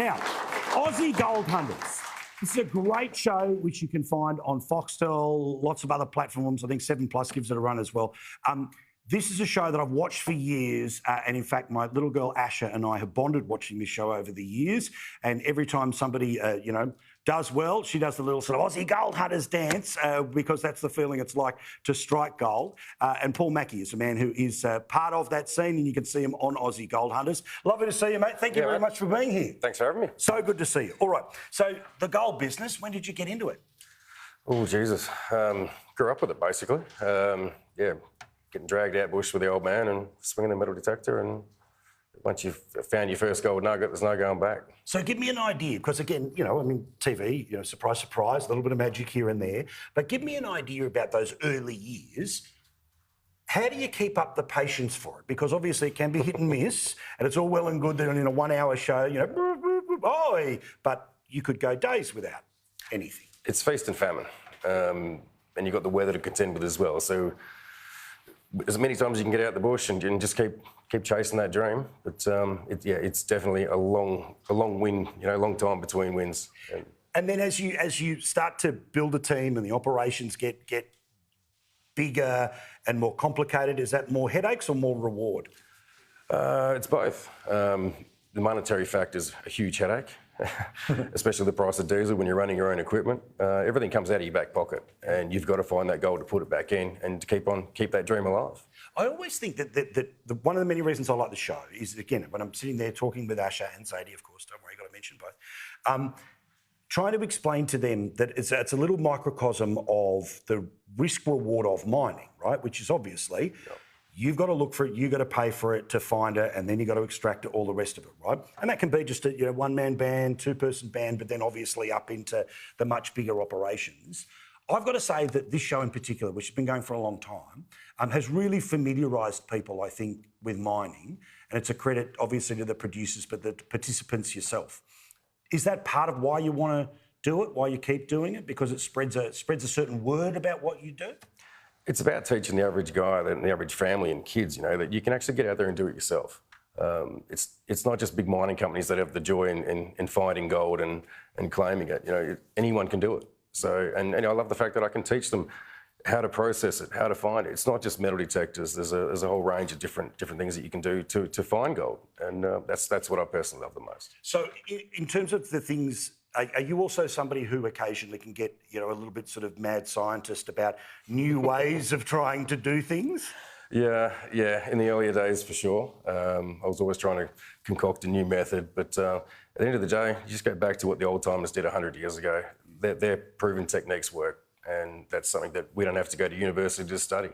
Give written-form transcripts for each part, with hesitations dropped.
Now, Aussie Gold Hunters. This is a great show which you can find on Foxtel, lots of other platforms. I think 7 Plus gives it a run as well. This is a show that I've watched for years, and in fact, my little girl Asha and I have bonded watching this show over the years. And every time somebody, does well, she does the little sort of Aussie Gold Hunters dance because that's the feeling it's like to strike gold. And Paul Mackie is a man who is part of that scene, and you can see him on Aussie Gold Hunters. Lovely to see you, mate. Thank you very much for being here. Thanks for having me. So good to see you. All right. So the gold business, when did you get into it? Oh, Jesus. Grew up with it, basically. Getting dragged out bush with the old man and swinging the metal detector, and once you've found your first gold nugget, there's no going back. So give me an idea, because again, TV, surprise, surprise, a little bit of magic here and there, but give me an idea about those early years. How do you keep up the patience for it? Because obviously it can be hit and miss, and it's all well and good that in a 1 hour show, but you could go days without anything. It's feast and famine, and you've got the weather to contend with as well. So as many times as you can get out the bush and just keep chasing that dream. But it's definitely a long win, long time between wins. And then as you start to build a team and the operations get bigger and more complicated, is that more headaches or more reward? It's both. The monetary factor is a huge headache, especially the price of diesel when you're running your own equipment. Everything comes out of your back pocket, and you've got to find that gold to put it back in and to keep that dream alive. I always think that one of the many reasons I like the show is, again, when I'm sitting there talking with Asha and Zadie, of course, don't worry, got to mention both, trying to explain to them that it's a little microcosm of the risk reward of mining, right? Which is obviously... Yep. You've got to look for it, you've got to pay for it to find it, and then you've got to extract it, all the rest of it, right? And that can be just a one-man band, two-person band, but then obviously up into the much bigger operations. I've got to say that this show in particular, which has been going for a long time, has really familiarised people, I think, with mining. And it's a credit, obviously, to the producers, but the participants yourself. Is that part of why you want to do it, why you keep doing it? Because it spreads a certain word about what you do? It's about teaching the average guy and the average family and kids, that you can actually get out there and do it yourself. It's not just big mining companies that have the joy in finding gold and claiming it. Anyone can do it. So, and I love the fact that I can teach them how to process it, how to find it. It's not just metal detectors. There's a whole range of different things that you can do to find gold, and that's what I personally love the most. So, in terms of the things. Are you also somebody who occasionally can get, a little bit sort of mad scientist about new ways of trying to do things? Yeah. In the earlier days, for sure. I was always trying to concoct a new method, but at the end of the day, you just go back to what the old timers did 100 years ago. Their proven techniques work, and that's something that we don't have to go to university to study.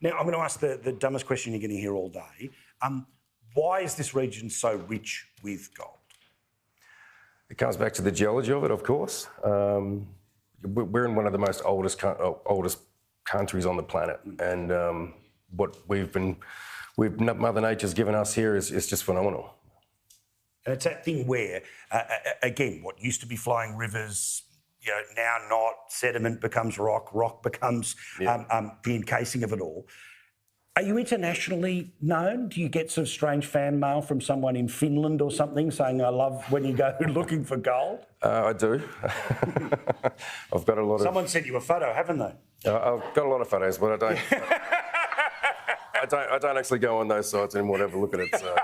Now, I'm going to ask the dumbest question you're going to hear all day. Why is this region so rich with gold? It comes back to the geology of it, of course. We're in one of the most oldest countries on the planet, and what Mother Nature's given us here is just phenomenal. And it's that thing where, again, what used to be flowing rivers, now not, sediment becomes rock becomes the encasing of it all. Are you internationally known? Do you get some strange fan mail from someone in Finland or something saying, I love when you go looking for gold? I do. I've got a lot of... Someone sent you a photo, haven't they? I've got a lot of photos, but I don't actually go on those sites anymore to have a look at it. So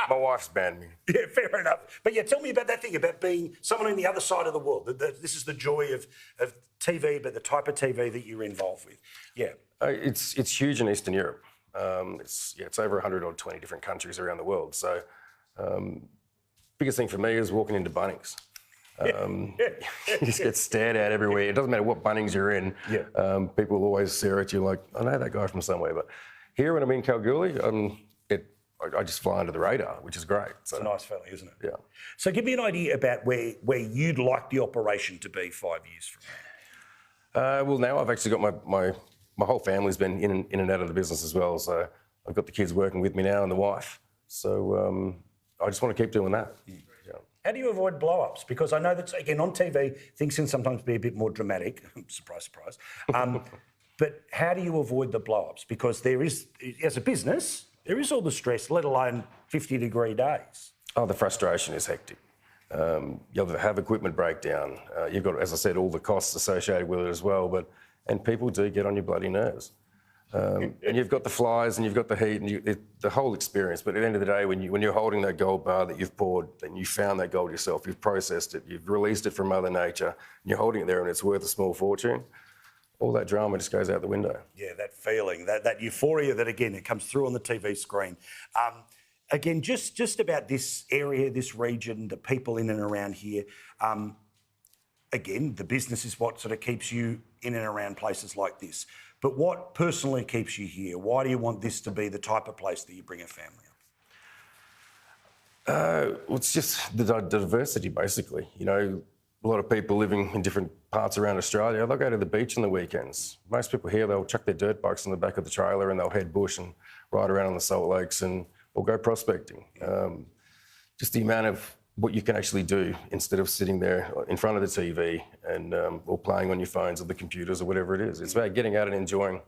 my wife's banned me. Yeah, fair enough. But yeah, tell me about that thing, about being someone on the other side of the world. This is the joy of TV, but the type of TV that you're involved with. Yeah. It's huge in Eastern Europe. It's over 120 different countries around the world. So, biggest thing for me is walking into Bunnings. You just get stared at everywhere. It doesn't matter what Bunnings you're in. Yeah. People will always stare at you like, I know that guy from somewhere. But here, when I'm in Kalgoorlie, I just fly under the radar, which is great. So, it's a nice feeling, isn't it? Yeah. So, give me an idea about where you'd like the operation to be 5 years from now. Well, now I've actually got my whole family's been in and out of the business as well, so I've got the kids working with me now and the wife. So I just want to keep doing that. Yeah. How do you avoid blow-ups? Because I know that, again, on TV, things can sometimes be a bit more dramatic. Surprise, surprise. But how do you avoid the blow-ups? Because there is, as a business, there is all the stress, let alone 50-degree days. Oh, the frustration is hectic. You'll have equipment breakdown. You've got, as I said, all the costs associated with it as well. And people do get on your bloody nerves. And you've got the flies and you've got the heat and the whole experience. But at the end of the day, when you're holding that gold bar that you've poured and you found that gold yourself, you've processed it, you've released it from Mother Nature, and you're holding it there and it's worth a small fortune, all that drama just goes out the window. Yeah, that feeling, that euphoria that, again, it comes through on the TV screen. Again, just about this area, this region, the people in and around here. Again, the business is what sort of keeps you in and around places like this. But what personally keeps you here? Why do you want this to be the type of place that you bring a family up? Well, it's just the diversity, basically. You know, a lot of people living in different parts around Australia, they'll go to the beach on the weekends. Most people here, they'll chuck their dirt bikes in the back of the trailer and they'll head bush and ride around on the salt lakes or go prospecting. Just the amount of what you can actually do instead of sitting there in front of the TV and or playing on your phones or the computers or whatever it is. It's about getting out and enjoying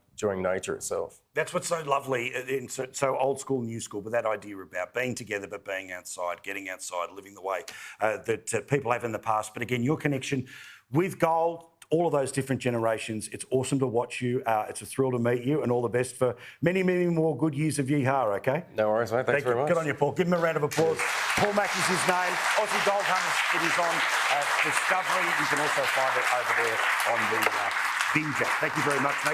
nature itself. That's what's so lovely, so old school, new school, but that idea about being together but being outside, getting outside, living the way that people have in the past. But again, your connection with gold, all of those different generations, it's awesome to watch you. It's a thrill to meet you, and all the best for many, many more good years of yeehaw, okay? No worries, mate. Thanks very much. Good on you, Paul. Give him a round of applause. Paul Mackie's his name. Aussie Gold Hunters, it is on Discovery. You can also find it over there on the Binger. Thank you very much, mate.